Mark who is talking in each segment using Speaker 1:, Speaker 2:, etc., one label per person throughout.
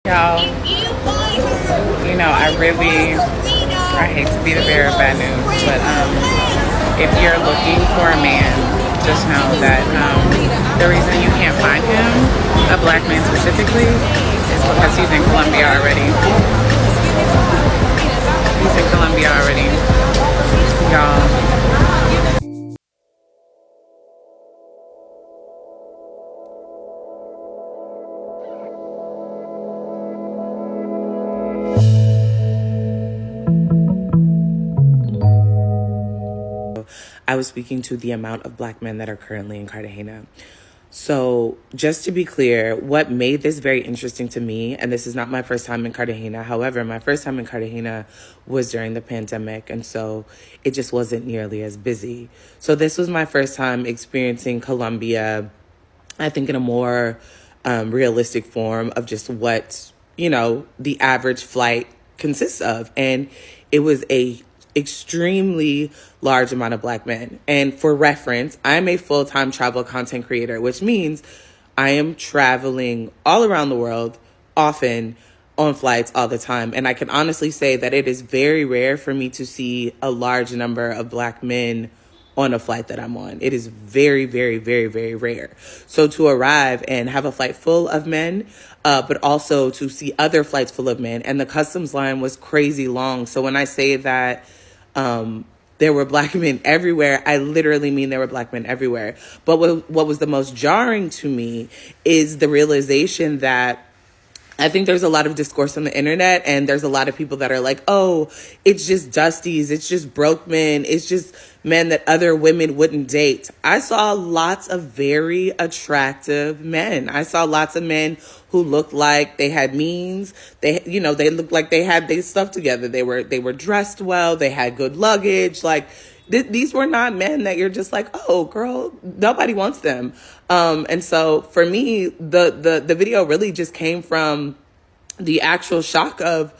Speaker 1: Y'all, I hate to be the bearer of bad news, but if you're looking for a man, just know that the reason you can't find him, a black man specifically, is because he's in Colombia already. He's in Colombia already, y'all. I was speaking to the amount of black men that are currently in Cartagena. So, just to be clear, what made this very interesting to me, and this is not my first time in Cartagena. However, my first time in Cartagena was during the pandemic, and so it just wasn't nearly as busy. So, this was my first time experiencing Colombia, I think, in a more realistic form of just what, the average flight consists of. And it was a extremely large amount of black men. And for reference, I'm a full-time travel content creator, which means I am traveling all around the world, often on flights all the time. And I can honestly say that it is very rare for me to see a large number of black men on a flight that I'm on. It is very, very, very, very rare. So to arrive and have a flight full of men, but also to see other flights full of men, and the customs line was crazy long. So when I say that there were black men everywhere, I literally mean there were black men everywhere. But what was the most jarring to me is the realization that I think there's a lot of discourse on the internet, and there's a lot of people that are like, oh, it's just dusties. It's just broke men. It's just men that other women wouldn't date. I saw lots of very attractive men. I saw lots of men who looked like they had means. They looked like they had their stuff together. They were dressed well. They had good luggage. Like, these were not men that you're just like, oh, girl, nobody wants them. And so for me, the video really just came from the actual shock of,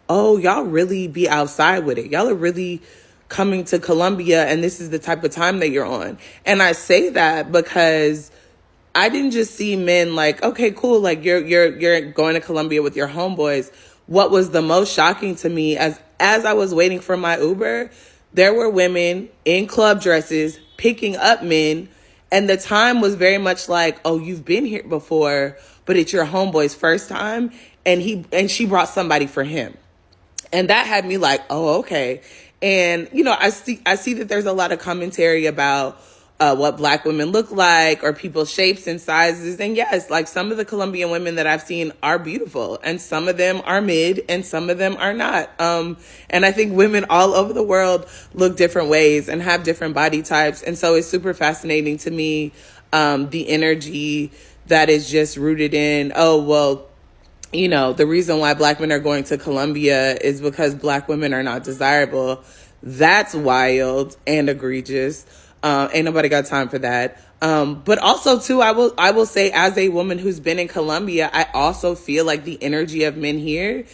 Speaker 1: oh, y'all really be outside with it. Y'all are really coming to Colombia, and this is the type of time that you're on. And I say that because I didn't just see men like, okay, cool, like you're going to Colombia with your homeboys. What was the most shocking to me as I was waiting for my Uber, there were women in club dresses picking up men, and the time was very much like, oh, you've been here before, but it's your homeboy's first time, and she brought somebody for him. And that had me like, oh, okay. And, I see that there's a lot of commentary about what black women look like, or people's shapes and sizes. And yes, like some of the Colombian women that I've seen are beautiful, and some of them are mid and some of them are not. And I think women all over the world look different ways and have different body types. And so it's super fascinating to me, the energy that is just rooted in, oh, well, the reason why black men are going to Colombia is because black women are not desirable. That's wild and egregious. Ain't nobody got time for that. But also too, I will say, as a woman who's been in Colombia, I also feel like the energy of men here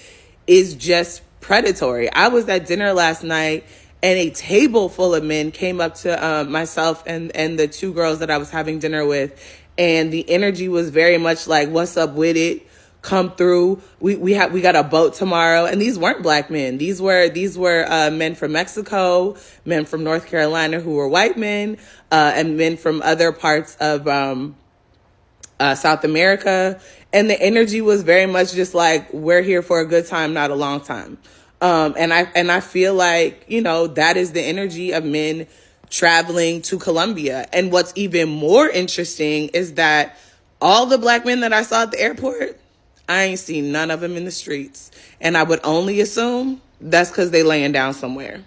Speaker 1: is just predatory. I was at dinner last night, and a table full of men came up to myself and the two girls that I was having dinner with, and the energy was very much like, what's up with it? Come through. We got a boat tomorrow. And these weren't black men. These were men from Mexico, men from North Carolina who were white men, and men from other parts of South America. And the energy was very much just like, we're here for a good time, not a long time. And I feel like, that is the energy of men traveling to Colombia. And what's even more interesting is that all the black men that I saw at the airport, I ain't seen none of them in the streets. And I would only assume that's because they laying down somewhere.